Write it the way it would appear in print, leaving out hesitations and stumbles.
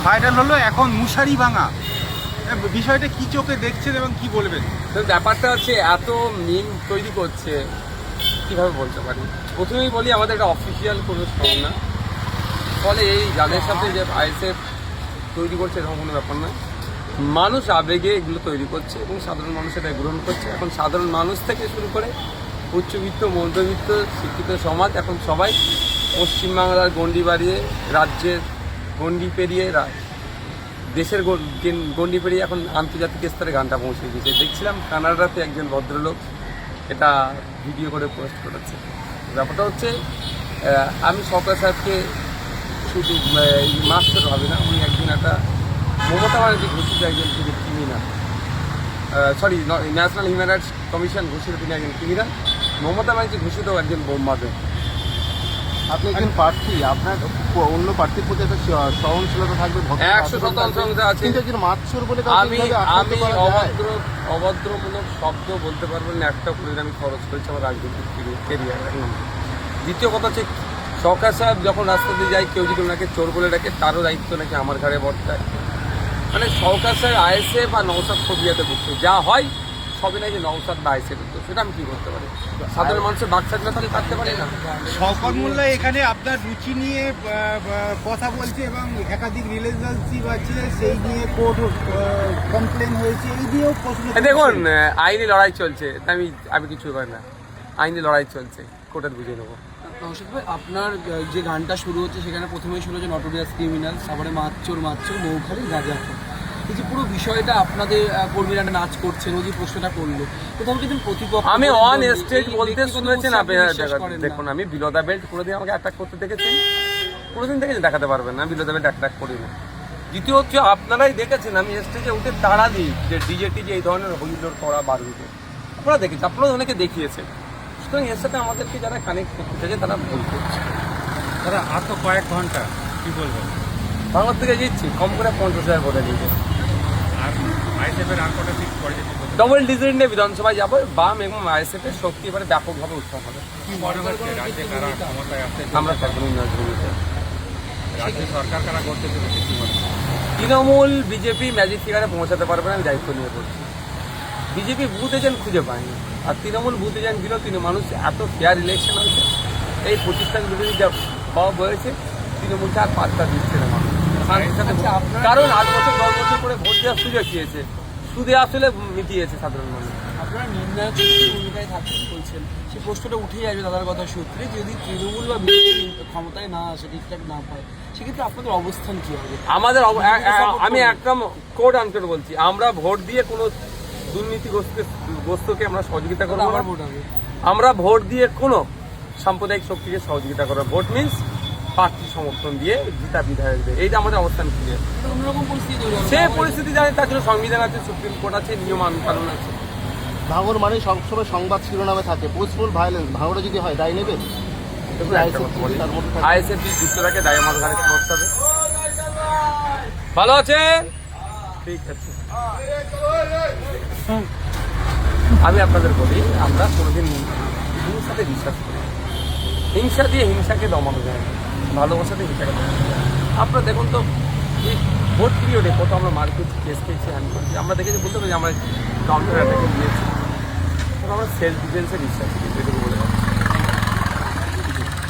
Viral হলো এখন মুশারি ভাঙা, বিষয়টা কি চোখে দেখছেন এবং কি বলবেন? ব্যাপারটা হচ্ছে এত মিম তৈরি করছে, কিভাবে বলতে পারি। প্রথমেই বলি আমাদের এটা অফিসিয়াল কোনো সং না, ফলে এই গানের সাথে যে আইএসএফ তৈরি করছে এরকম কোনো ব্যাপার নয়। মানুষ আবেগে এগুলো তৈরি করছে এবং সাধারণ মানুষ এটা গ্রহণ করছে। এখন সাধারণ মানুষ থেকে শুরু করে উচ্চবিত্ত, মধ্যবিত্ত, শিক্ষিত সমাজ এখন সবাই পশ্চিমবাংলার গণ্ডি বাড়িয়ে, রাজ্যের গণ্ডি পেরিয়ে, দেশের গণ্ডি পেরিয়ে এখন আন্তর্জাতিক স্তরে গানটা পৌঁছে গিয়েছে। দেখছিলাম কানাডাতে একজন ভদ্রলোক এটা ভিডিও করে পোস্ট করেছে। ব্যাপারটা হচ্ছে আমি সরকার সাহেবকে শুধু মাত্র ভাবি না, উনি একজন একটা মমতা ব্যানার্জি ঘোষিত একজন তিনি criminal, sorry national human rights commission ঘোষিত তিনি একজন ক্রিমিনাল, মমতা ব্যানার্জি ঘোষিত একজন বোমবাদক। আপনি একজন প্রার্থী, আপনার অন্য প্রার্থীর প্রতি একটা সহনশীলতা থাকবে, 100% আছে। কিন্তু একজন মাতসুর বলে আমি অভদ্রমূলক শব্দ বলতে পারবো না একটা করে আমি খরচ করেছি আমার রাজনৈতিক কেরিয়ার। দ্বিতীয় কথা হচ্ছে সরকার সাহেব যখন রাস্তা দিয়ে যায়, কেউ যদি ওনাকে চোর বলে ডাকে তারও দায়িত্ব নাকি আমার ঘাড়ে বর্তায়। মানে সরকার সাহেব আইএসএফ আর নওশাদ ফোবিয়াতে ভুগছে, যা হয় সবই নাকি নওশাদ বা আইএসএফ, তো সেটা আমি কী করতে পারি? সাধারণ মানুষের বাক থাকলে তাহলে থাকতে পারি না। শওকত মোল্লা এখানে আপনার রুচি নিয়ে কথা বলছে এবং একাধিক রিলেশনশিপ আছে সেই নিয়ে কোর্ট কমপ্লেন হয়েছে, এই দিয়েও প্রশ্ন। দেখুন আইনি লড়াই চলছে, আমি কিছু করি না, আইনি লড়াই চলছে, কোর্টে বুঝে নেবো। নওশাদ ভাই, আপনার যে গানটা শুরু হচ্ছে সেখানে প্রথমেই শুরু হচ্ছে নটোরিয়াস ক্রিমিনাল, তারপরে মাতচোর মৌখালি গাঁজা। এই যে পুরো বিষয়টা আপনাদের কর্মীরা নাচ করছেন, ওই যে প্রশ্নটা করলো, কোথাও কিন্তু প্রতিপক্ষ আমি অন স্টেজ বলতে শুনেছেন আপনি। দেখুন আমি বিলোদা বেল্ট কোনোদিন আমাকে অ্যাটাক করতে দেখেছেন? কোনোদিন দেখেছেন? দেখাতে পারবেন না, বিলোদা বেল্ট অ্যাটাক করি না। দ্বিতীয় হচ্ছে আপনারাই দেখেছেন আমি স্টেজে উঠে তাড়া দিই যে ডিজেটি যে এই ধরনের হইলোর করা বারুদে, আপনারা দেখেছেন, আপনারা অনেকে দেখিয়েছেন। সুতরাং এর সাথে আমাদেরকে যারা কানেক্ট করতে চাইছে তারা ভুল করছে। তারা আর তো কয়েক ঘন্টা কি বলবেন? বাংলার থেকে দিচ্ছি কম করে 50,000 করে দিয়েছে। আর আইএসএফের আর কটা সিট পড়ে যেতে ডবল ডিজিট নিয়ে বিধানসভায় যাবো, বাম এবং আইএসএফের শক্তি এবারে ব্যাপকভাবে উত্থান হবে। কি মনে হচ্ছে রাজ্যে কারা ক্ষমতায় আছে? আমরা থাকবো নির্ণয়। রাজ্য সরকার কারা করতে চলেছে কি মনে হয়? তৃণমূল বিজেপি ম্যাজিক ফিগারে পৌঁছাতে পারবে না, আমি দায়িত্ব নিয়ে করছি। বিজেপি বুথ এজেন্ট খুঁজে পায়নি, আর তৃণমূল বুথ এজেন্ট দিল। মানুষ এত ফেয়ার ইলেকশন হয়েছে, এই প্রতিষ্ঠান বিরোধী যা ভাব হয়েছে, তৃণমূলকে আর পাত্তা দিচ্ছে না মানুষ। কারণ 8 বছর 10 বছর করে ভোট দেওয়ার সুযোগ পেয়েছে, সুদে আসলে মিটিয়েছে সাধারণ মানুষ। আপনারা নির্ণায়ক ভূমিকায় থাকতে বলছেন, সেই প্রশ্নটা উঠেই আসবে দাদার কথা সূত্রে, যদি তৃণমূল বা বিজেপি ক্ষমতায় না আসে, ঠিকঠাক না পায়, সেক্ষেত্রে আপনাদের অবস্থান কী হবে? আমাদের আমি একদম কোড আনকোড বলছি, আমরা ভোট দিয়ে কোনো দুর্নীতিগ্রস্তকে আমরা সহযোগিতা করবো না। আমরা ভোট দিয়ে কোনো সাম্প্রদায়িক শক্তিকে সহযোগিতা করবো। ভোট মিনস প্রার্থী সমর্থন দিয়ে জিতা বিধায়কদের, এইটা আমাদের অবস্থান ক্লিয়ার। অন্যরকম পরিস্থিতি, সে পরিস্থিতি জানে, তার জন্য সংবিধান আছে, সুপ্রিম কোর্ট আছে, নিয়ম কানুন আছে। ভাঙড় মানে সবসময় সংবাদ শিরোনামে থাকে পোস্টফুল ভায়োলেন্স, ভাঙড়ে যদি হয় দায় নেবেন? আইএসএফ যুক্ত রাখে, দায় আমার ঘরে করতে হবে। ভালো আছে, ঠিক আছে। আমি আপনাদের বলি, আমরা কোনোদিন হিংসাতে বিশ্বাস করি। হিংসা দিয়ে হিংসাকে দমানো যায় না, ভালোবাসাতে হিংসাকে দমানো যায়। আপনারা দেখুন তো এই ভোট পিরিয়ডে কত আমরা মারপিট কেস পেয়েছি, হ্যান্ড করছি। আমরা দেখেছি, বলতে পারি আমরা কাউন্টার অ্যাটাকে দিয়েছি, আমরা সেলফ ডিফেন্সে বিশ্বাস করি, এটুকু বলে